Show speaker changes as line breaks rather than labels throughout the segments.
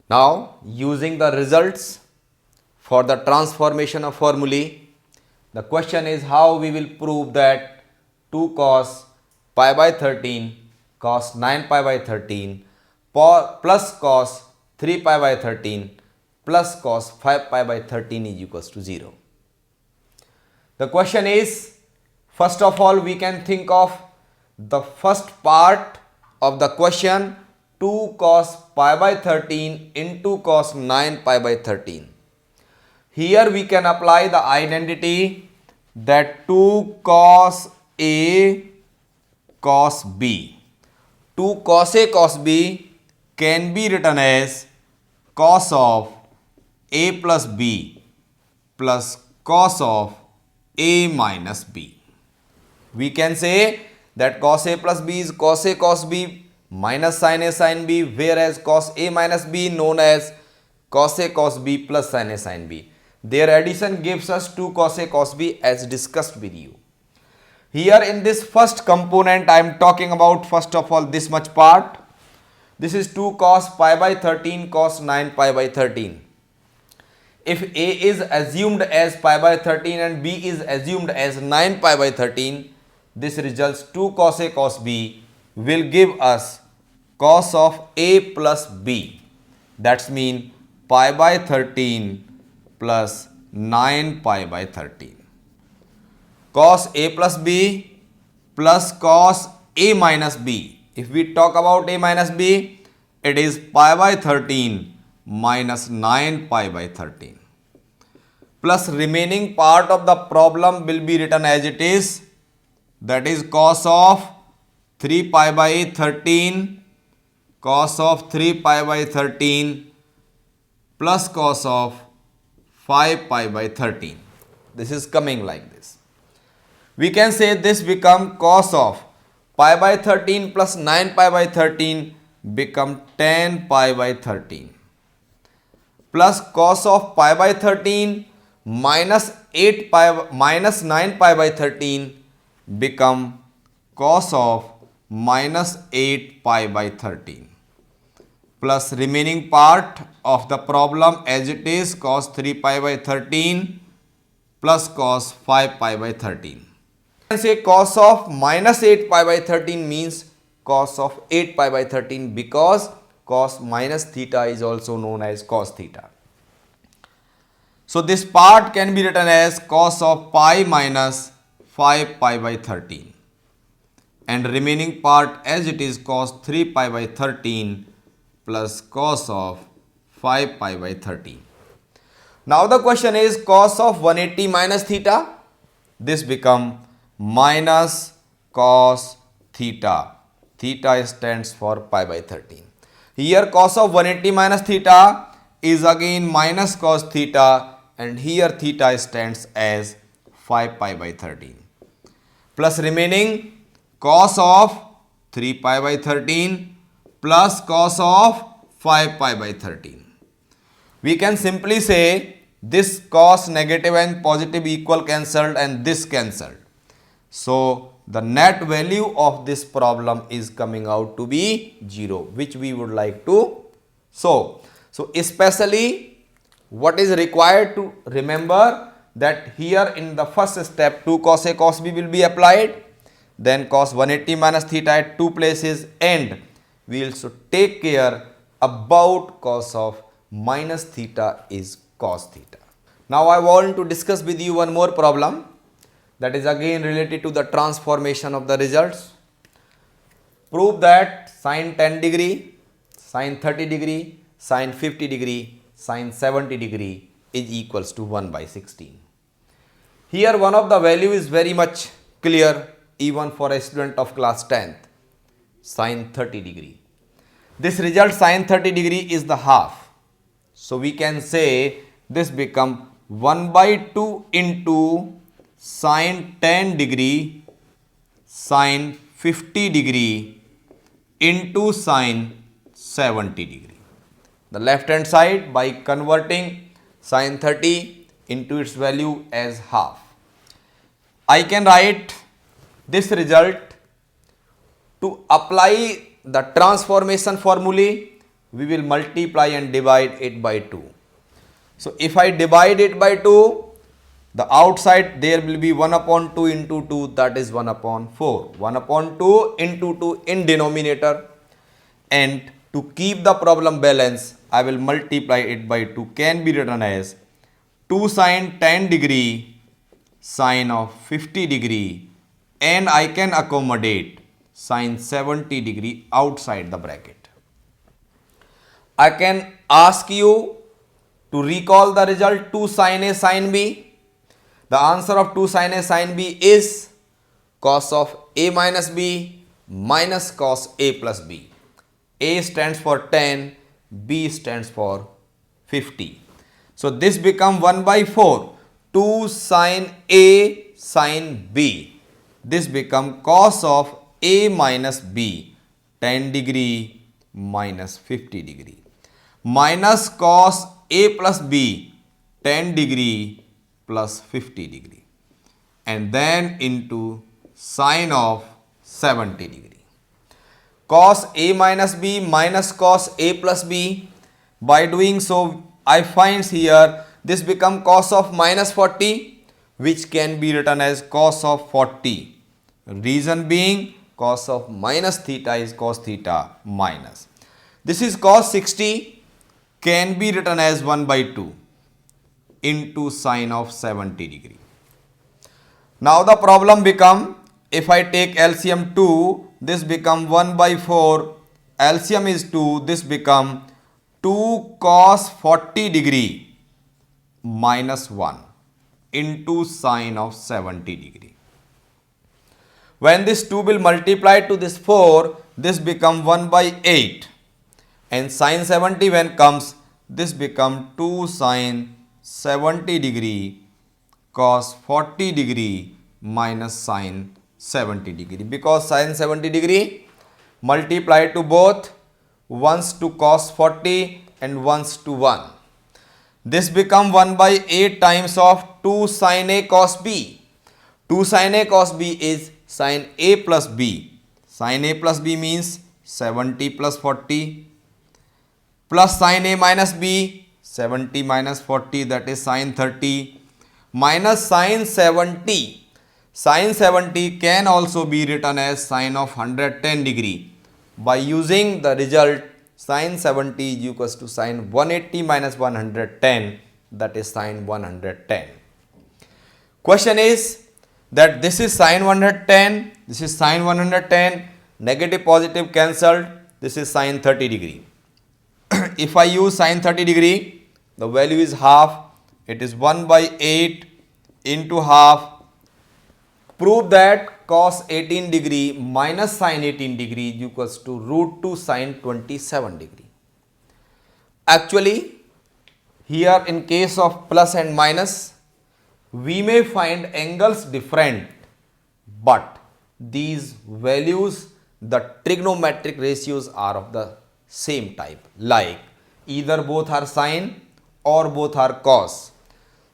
Now, using the results for the transformation of formulae, the question is how we will prove that 2 cos pi by 13 cos 9 pi by 13 plus cos 3 pi by 13 plus cos 5 pi by 13 is equals to 0. The question is, first of all, we can think of the first part of the question, 2 cos pi by 13 into cos 9 pi by 13. Here we can apply the identity that 2 cos A cos B. 2 cos A cos B can be written as cos of A plus B plus cos of A minus B. We can say that cos A plus B is cos A cos B minus sin A sin B, whereas cos A minus B known as cos A cos B plus sin A sin B. Their addition gives us 2 cos A cos B as discussed with you. Here in this first component I am talking about first of all this much part. This is 2 cos pi by 13 cos 9 pi by 13. If A is assumed as pi by 13 and B is assumed as 9 pi by 13, this results 2 cos A cos B will give us cos of A plus B. That's mean pi by 13 plus 9 pi by 13. Cos A plus B plus cos A minus B. If we talk about A minus B, it is pi by 13 minus 9 pi by 13. Plus remaining part of the problem will be written as it is, that is cos of 3 pi by 13 cos of 3 pi by 13 plus cos of 5 pi by 13. This is coming like this. We can say this become cos of pi by 13 plus 9 pi by 13 become 10 pi by 13 plus cos of pi by 13 minus 8 pi minus 9 pi by 13 become cos of minus 8 pi by 13 plus remaining part of the problem as it is cos 3 pi by 13 plus cos 5 pi by 13. I can say cos of minus 8 pi by 13 means cos of 8 pi by 13 because cos minus theta is also known as cos theta. So this part can be written as cos of pi minus 5 pi by 13 and remaining part as it is cos 3 pi by 13 plus cos of 5 pi by 13. Now the question is cos of 180 minus theta. This become minus cos theta. Theta stands for pi by 13. Here cos of 180 minus theta is again minus cos theta and here theta stands as 5 pi by 13 plus remaining cos of 3 pi by 13 plus cos of 5 pi by 13. We can simply say this cos negative and positive equal cancelled and this cancelled. So the net value of this problem is coming out to be 0, which we would like to solve. So especially what is required to remember that here in the first step 2 cos A cos B will be applied, then cos 180 minus theta at two places, and we also take care about cos of minus theta is cos theta. Now I want to discuss with you one more problem that is again related to the transformation of the results. Prove that sin 10 degree, sin 30 degree, sin 50 degree, sin 70 degree is equals to 1 by 16. Here one of the value is very much clear even for a student of class 10th, sin 30 degree. This result sin 30 degree is the half. So we can say this become 1 by 2 into sin 10 degree sin 50 degree into sin 70 degree. The left hand side by converting sin 30 into its value as half. I can write this result to apply the transformation formulae. we will multiply and divide it by 2. So if I divide it by 2, the outside there will be 1 upon 2 into 2, that is 1 upon 4. 1 upon 2 into 2 in denominator, and to keep the problem balance, I will multiply it by 2, can be written as 2 sine 10 degree sine of 50 degree, and I can accommodate sine 70 degree outside the bracket. I can ask you to recall the result 2 sine A sine B. The answer of 2 sine A sine B is cos of A minus B minus cos A plus B. A stands for 10, B stands for 50. So this becomes 1 by 4. 2 sine A sine B. This becomes cos of A minus B, 10 degree minus 50 degree, minus cos A plus B, 10 degree plus 50 degree, and then into sine of 70 degree. Cos A minus B minus cos A plus B. By doing so, I find here this become cos of minus 40, which can be written as cos of 40. Reason being, cos of minus theta is cos theta minus. This is cos 60, can be written as 1 by 2 into sine of 70 degree. Now the problem become, if I take LCM 2, this become 1 by 4, LCM is 2, this become 2 cos 40 degree minus 1 into sine of 70 degree. When this 2 will multiply to this 4, this become 1 by 8, and sine 70 when comes, this become 2 sine 70 degree cos 40 degree minus sine 70 degree, because sine 70 degree multiply to both, once to cos 40 and once to 1. This become 1 by 8 times of 2 sine A cos B. 2 sine A cos B is sine A plus B. Sine A plus B means 70 plus 40 plus sine A minus B, 70 minus 40, that is sine 30, minus sine 70. Sine 70 can also be written as sine of 110 degree. By using the result sine 70 is equals to sine 180 minus 110, that is sine 110. Question is that this is sine 110, this is sine 110, negative positive cancelled, this is sine 30 degree. If I use sine 30 degree, the value is half, it is 1 by 8 into half. Prove that cos 18 degree minus sine 18 degree is equals to root 2 sine 27 degree. Actually, here in case of plus and minus, we may find angles different, but these values, the trigonometric ratios are of the same type, like either both are sine or both are cos.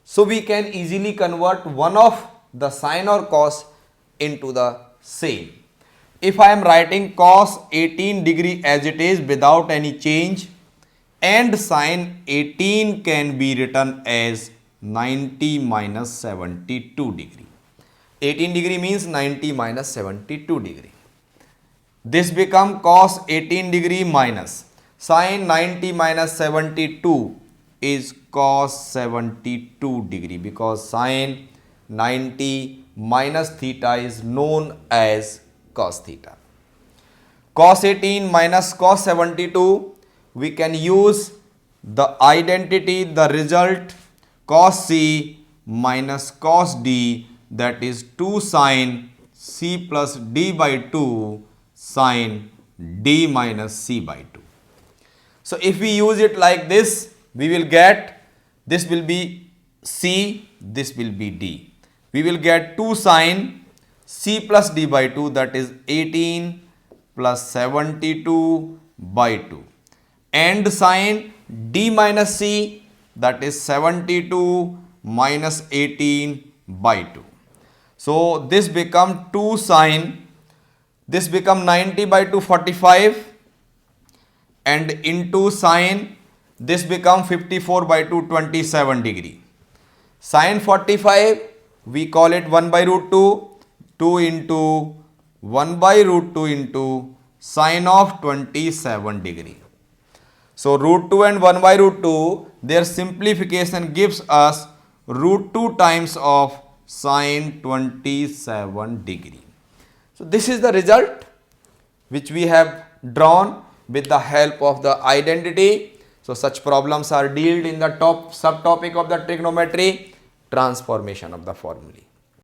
So we can easily convert one of the sine or cos into the same. If I am writing cos 18 degree as it is without any change, and sine 18 can be written as 90 minus 72 degree. 18 degree means 90 minus 72 degree. This become cos 18 degree minus sine 90 minus 72 is cos 72 degree, because sine 90 minus theta is known as cos theta. Cos 18 minus cos 72, we can use the identity, the result cos C minus cos D, that is 2 sine C plus D by 2 sine D minus C by 2. So if we use it like this, we will get, this will be C, this will be D. We will get 2 sine C plus D by 2, that is 18 plus 72 by 2, and sine D minus C, that is 72 minus 18 by 2. So this become 2 sine, this become 90 by 2 45, and into sine, this become 54 by 2, 27 degree. Sine 45, we call it 1 by root 2, 2 into 1 by root 2 into sine of 27 degree. So root 2 and 1 by root 2, their simplification gives us root 2 times of sine 27 degree. So this is the result which we have drawn with the help of the identity. So such problems are dealt in the top subtopic of the trigonometry, transformation of the formulae.